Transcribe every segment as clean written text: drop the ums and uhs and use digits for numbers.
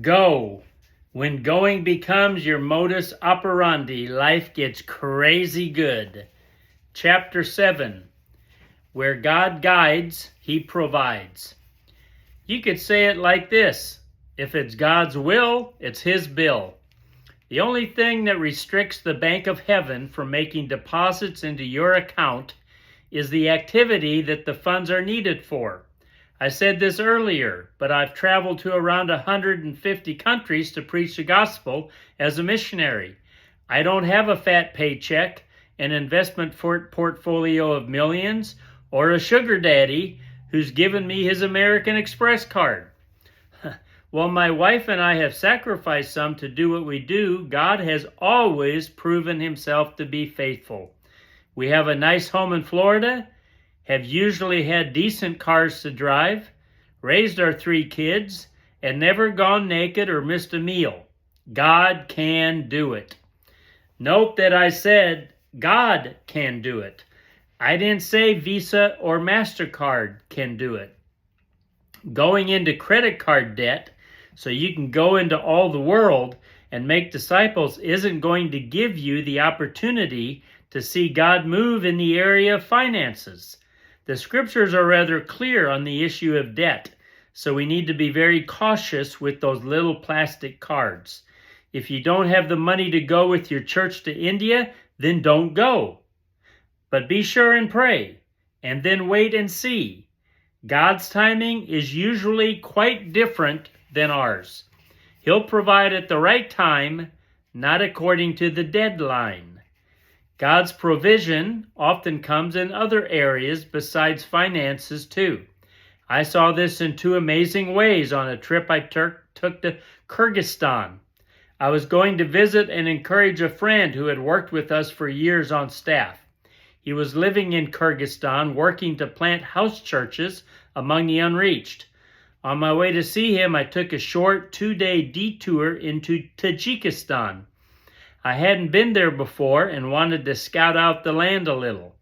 Go. When going becomes your modus operandi, life gets crazy good. Chapter 7. Where God guides, He provides. You could say it like this: if it's God's will, it's His bill. The only thing that restricts the Bank of Heaven from making deposits into your account is the activity that the funds are needed for. I said this earlier, but I've traveled to around 150 countries to preach the gospel as a missionary. I don't have a fat paycheck, an investment portfolio of millions, or a sugar daddy who's given me his American Express card. While my wife and I have sacrificed some to do what we do, God has always proven Himself to be faithful. We have a nice home in Florida, have usually had decent cars to drive, raised our 3 kids, and never gone naked or missed a meal. God can do it. Note that I said God can do it. I didn't say Visa or MasterCard can do it. Going into credit card debt so you can go into all the world and make disciples isn't going to give you the opportunity to see God move in the area of finances. The scriptures are rather clear on the issue of debt, so we need to be very cautious with those little plastic cards. If you don't have the money to go with your church to India, then don't go. But be sure and pray, and then wait and see. God's timing is usually quite different than ours. He'll provide at the right time, not according to the deadline. God's provision often comes in other areas besides finances too. I saw this in 2 amazing ways on a trip I took to Kyrgyzstan. I was going to visit and encourage a friend who had worked with us for years on staff. He was living in Kyrgyzstan, working to plant house churches among the unreached. On my way to see him, I took a short 2-day detour into Tajikistan. I hadn't been there before and wanted to scout out the land a little.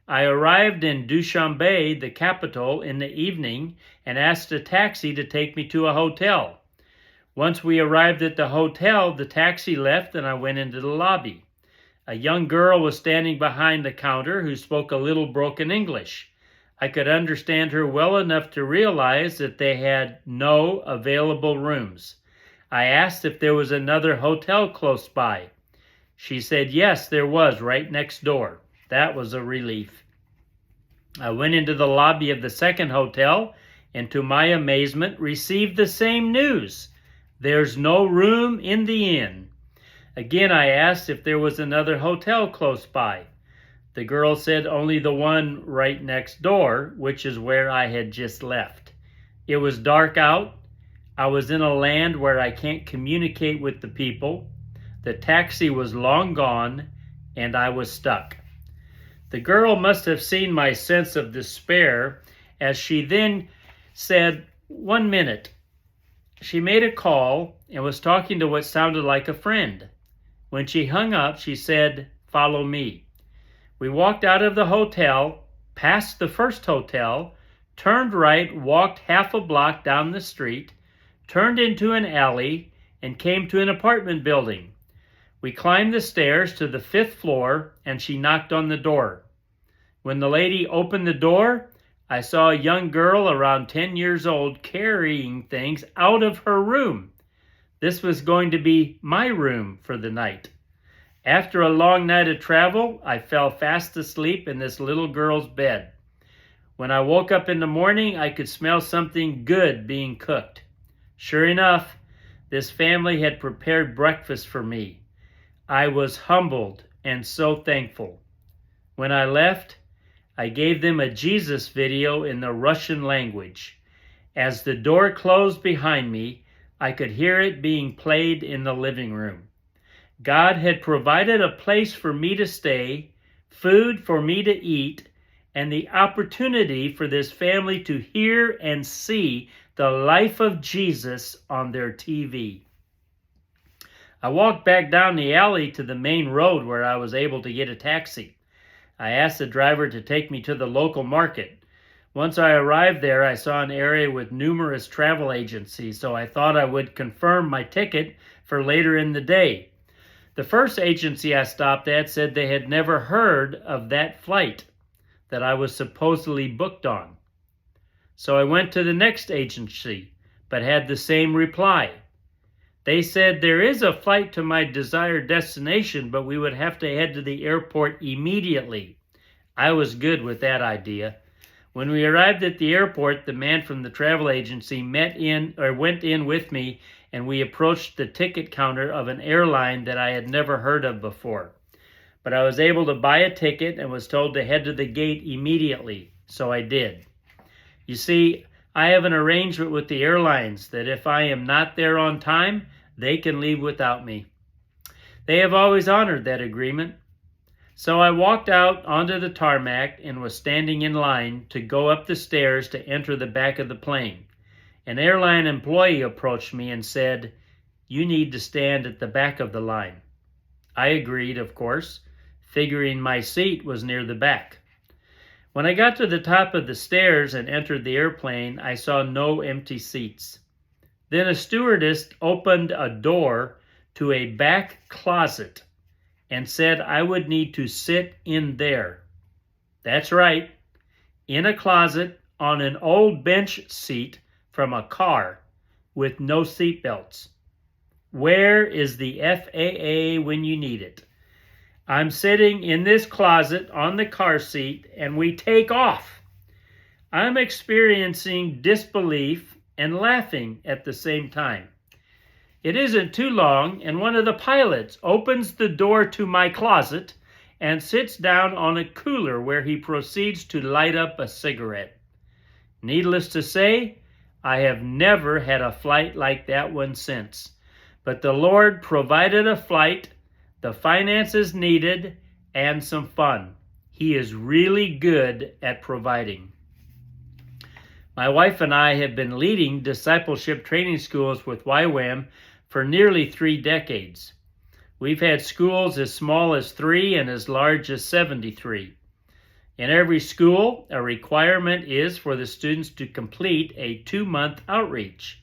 I arrived in Dushanbe, the capital, in the evening and asked a taxi to take me to a hotel. Once we arrived at the hotel, the taxi left and I went into the lobby. A young girl was standing behind the counter who spoke a little broken English. I could understand her well enough to realize that they had no available rooms. I asked if there was another hotel close by. She said yes, there was, right next door. That was a relief. I went into the lobby of the second hotel and to my amazement received the same news. There's no room in the inn. Again, I asked if there was another hotel close by. The girl said only the one right next door, which is where I had just left. It was dark out. I was in a land where I can't communicate with the people. The taxi was long gone, and I was stuck. The girl must have seen my sense of despair, as she then said, "1 minute." She made a call and was talking to what sounded like a friend. When she hung up, she said, "Follow me." We walked out of the hotel, passed the first hotel, turned right, walked half a block down the street, turned into an alley, and came to an apartment building. We climbed the stairs to the 5th floor, and she knocked on the door. When the lady opened the door, I saw a young girl around 10 years old carrying things out of her room. This was going to be my room for the night. After a long night of travel, I fell fast asleep in this little girl's bed. When I woke up in the morning, I could smell something good being cooked. Sure enough, this family had prepared breakfast for me. I was humbled and so thankful. When I left, I gave them a Jesus video in the Russian language. As the door closed behind me, I could hear it being played in the living room. God had provided a place for me to stay, food for me to eat, and the opportunity for this family to hear and see the life of Jesus on their TV. I walked back down the alley to the main road where I was able to get a taxi. I asked the driver to take me to the local market. Once I arrived there, I saw an area with numerous travel agencies, so I thought I would confirm my ticket for later in the day. The first agency I stopped at said they had never heard of that flight that I was supposedly booked on. So I went to the next agency, but had the same reply. They said there is a flight to my desired destination, but we would have to head to the airport immediately. I was good with that idea. When we arrived at the airport, the man from the travel agency went in with me, and we approached the ticket counter of an airline that I had never heard of before. But I was able to buy a ticket and was told to head to the gate immediately, so I did. You see, I have an arrangement with the airlines that if I am not there on time, they can leave without me. They have always honored that agreement. So I walked out onto the tarmac and was standing in line to go up the stairs to enter the back of the plane. An airline employee approached me and said, "You need to stand at the back of the line." I agreed, of course, figuring my seat was near the back. When I got to the top of the stairs and entered the airplane, I saw no empty seats. Then a stewardess opened a door to a back closet and said I would need to sit in there. That's right, in a closet on an old bench seat from a car with no seat belts. Where is the FAA when you need it? I'm sitting in this closet on the car seat and we take off. I'm experiencing disbelief and laughing at the same time. It isn't too long, and one of the pilots opens the door to my closet and sits down on a cooler where he proceeds to light up a cigarette. Needless to say, I have never had a flight like that one since. But the Lord provided a flight, the finances needed, and some fun. He is really good at providing. My wife and I have been leading discipleship training schools with YWAM for nearly 3 decades. We've had schools as small as 3 and as large as 73. In every school, a requirement is for the students to complete a 2-month outreach.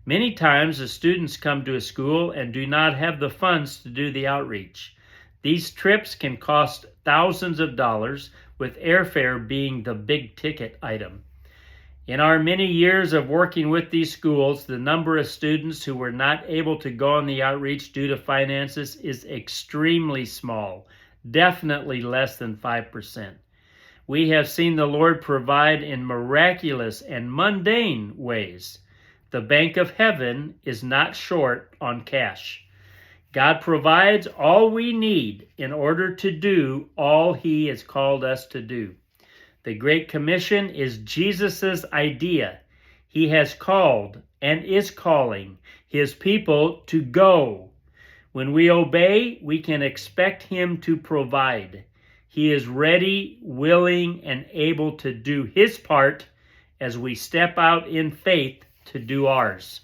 Many times the students come to a school and do not have the funds to do the outreach. These trips can cost thousands of dollars, with airfare being the big ticket item. In our many years of working with these schools, the number of students who were not able to go on the outreach due to finances is extremely small, definitely less than 5%. We have seen the Lord provide in miraculous and mundane ways. The bank of heaven is not short on cash. God provides all we need in order to do all He has called us to do. The Great Commission is Jesus' idea. He has called and is calling His people to go. When we obey, we can expect Him to provide. He is ready, willing, and able to do His part as we step out in faith to do ours.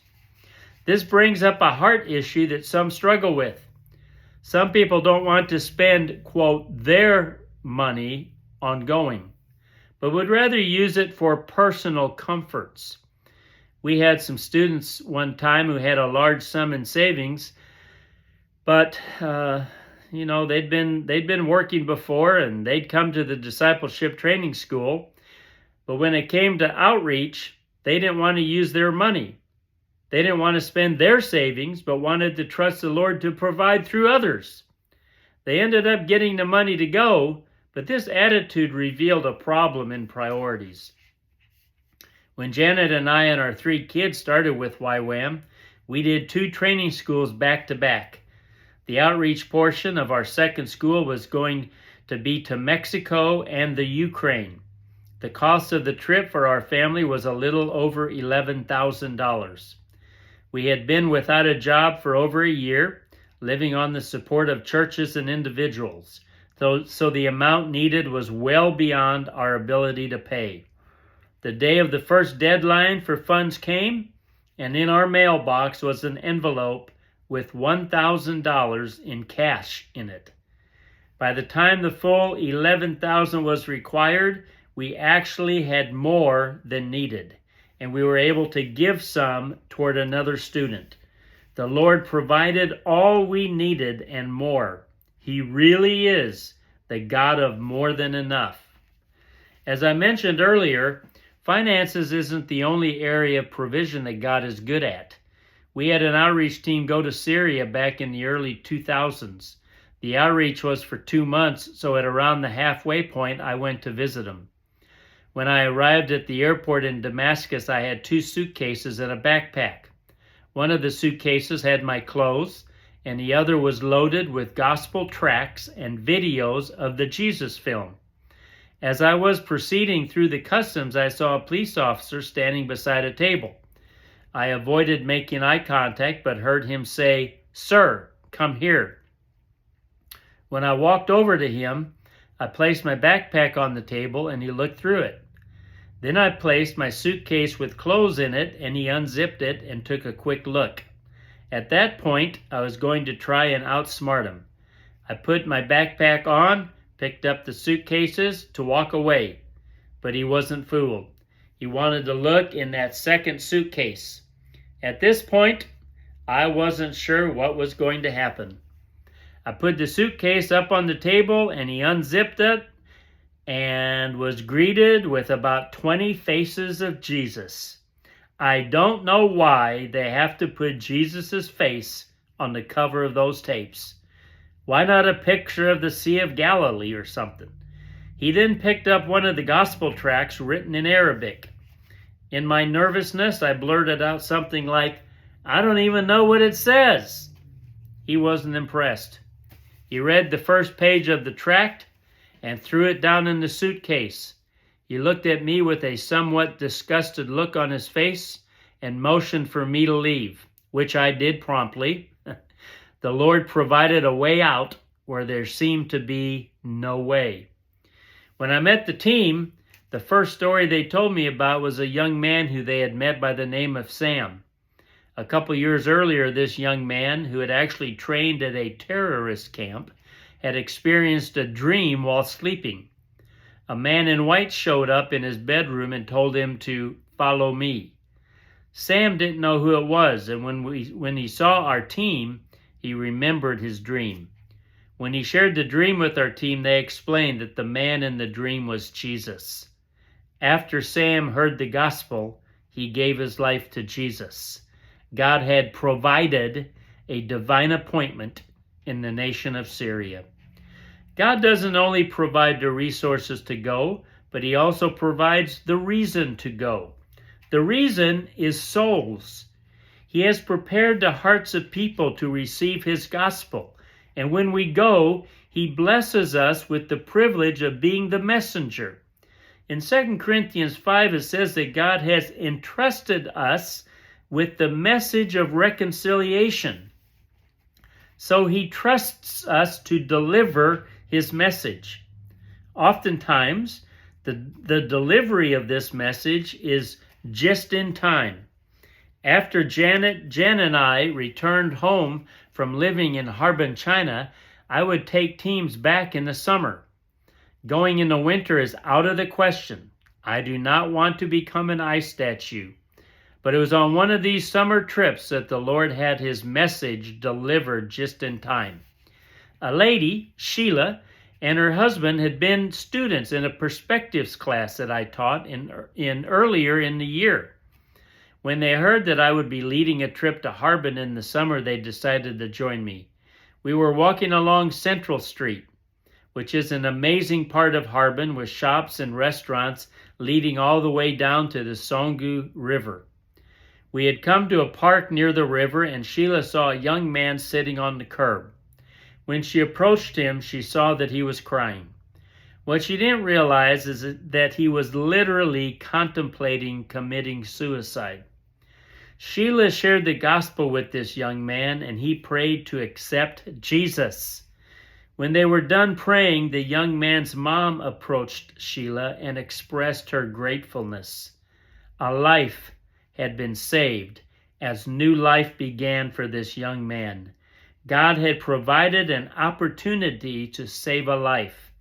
This brings up a heart issue that some struggle with. Some people don't want to spend, quote, their money on going, but would rather use it for personal comforts. We had some students one time who had a large sum in savings, but they'd been working before and they'd come to the discipleship training school, but when it came to outreach, they didn't want to use their money. They didn't want to spend their savings, but wanted to trust the Lord to provide through others. They ended up getting the money to go, but this attitude revealed a problem in priorities. When Janet and I and our 3 kids started with YWAM, we did 2 training schools back to back. The outreach portion of our second school was going to be to Mexico and the Ukraine. The cost of the trip for our family was a little over $11,000. We had been without a job for over a year, living on the support of churches and individuals. So the amount needed was well beyond our ability to pay. The day of the first deadline for funds came, and in our mailbox was an envelope with $1,000 in cash in it. By the time the full $11,000 was required, we actually had more than needed, and we were able to give some toward another student. The Lord provided all we needed and more. He really is the God of more than enough. As I mentioned earlier, finances isn't the only area of provision that God is good at. We had an outreach team go to Syria back in the early 2000s. The outreach was for 2 months, so at around the halfway point, I went to visit them. When I arrived at the airport in Damascus, I had 2 suitcases and a backpack. One of the suitcases had my clothes, and the other was loaded with gospel tracts and videos of the Jesus film. As I was proceeding through the customs, I saw a police officer standing beside a table. I avoided making eye contact, but heard him say, "Sir, come here." When I walked over to him, I placed my backpack on the table and he looked through it. Then I placed my suitcase with clothes in it and he unzipped it and took a quick look. At that point, I was going to try and outsmart him. I put my backpack on, picked up the suitcases to walk away, but he wasn't fooled. He wanted to look in that second suitcase. At this point, I wasn't sure what was going to happen. I put the suitcase up on the table and he unzipped it and was greeted with about 20 faces of Jesus. I don't know why they have to put Jesus' face on the cover of those tapes. Why not a picture of the Sea of Galilee or something? He then picked up one of the gospel tracts written in Arabic. In my nervousness, I blurted out something like, "I don't even know what it says." He wasn't impressed. He read the first page of the tract and threw it down in the suitcase. He looked at me with a somewhat disgusted look on his face and motioned for me to leave, which I did promptly. The Lord provided a way out where there seemed to be no way. When I met the team, the first story they told me about was a young man who they had met by the name of Sam. A couple years earlier, this young man, who had actually trained at a terrorist camp, had experienced a dream while sleeping. A man in white showed up in his bedroom and told him to follow me. Sam didn't know who it was, and when he saw our team, he remembered his dream. When he shared the dream with our team, they explained that the man in the dream was Jesus. After Sam heard the gospel, he gave his life to Jesus. God had provided a divine appointment in the nation of Syria. God doesn't only provide the resources to go, but he also provides the reason to go. The reason is souls. He has prepared the hearts of people to receive his gospel. And when we go, he blesses us with the privilege of being the messenger. In 2 Corinthians 5, it says that God has entrusted us with the message of reconciliation. So he trusts us to deliver his message. Oftentimes, the delivery of this message is just in time. After Jen and I returned home from living in Harbin, China, I would take teams back in the summer. Going in the winter is out of the question. I do not want to become an ice statue. But it was on one of these summer trips that the Lord had his message delivered just in time. A lady, Sheila, and her husband had been students in a perspectives class that I taught in earlier in the year. When they heard that I would be leading a trip to Harbin in the summer, they decided to join me. We were walking along Central Street, which is an amazing part of Harbin with shops and restaurants leading all the way down to the Songgu River. We had come to a park near the river, and Sheila saw a young man sitting on the curb. When she approached him, she saw that he was crying. What she didn't realize is that he was literally contemplating committing suicide. Sheila shared the gospel with this young man, and he prayed to accept Jesus. When they were done praying, the young man's mom approached Sheila and expressed her gratefulness. A life had been saved as new life began for this young man. God had provided an opportunity to save a life.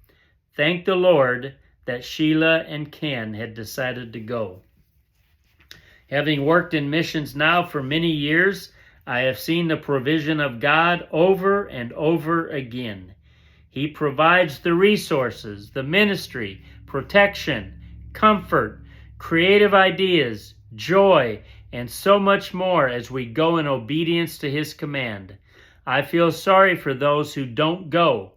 Thank the Lord that Sheila and Ken had decided to go. Having worked in missions now for many years, I have seen the provision of God over and over again. He provides the resources, the ministry, protection, comfort, creative ideas, joy, and so much more as we go in obedience to His command. I feel sorry for those who don't go,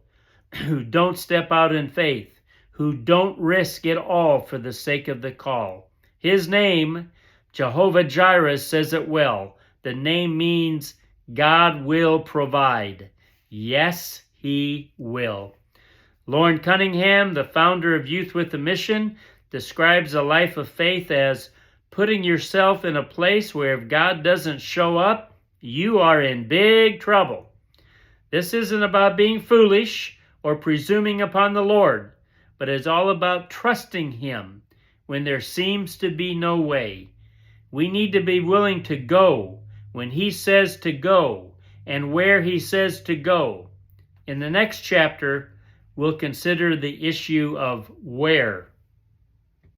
who don't step out in faith, who don't risk it all for the sake of the call. His name, Jehovah Jireh, says it well. The name means God will provide. Yes, He will. Loren Cunningham, the founder of Youth with a Mission, describes a life of faith as putting yourself in a place where if God doesn't show up, you are in big trouble. This isn't about being foolish or presuming upon the Lord, but it's all about trusting Him when there seems to be no way. We need to be willing to go when He says to go and where He says to go. In the next chapter, we'll consider the issue of where.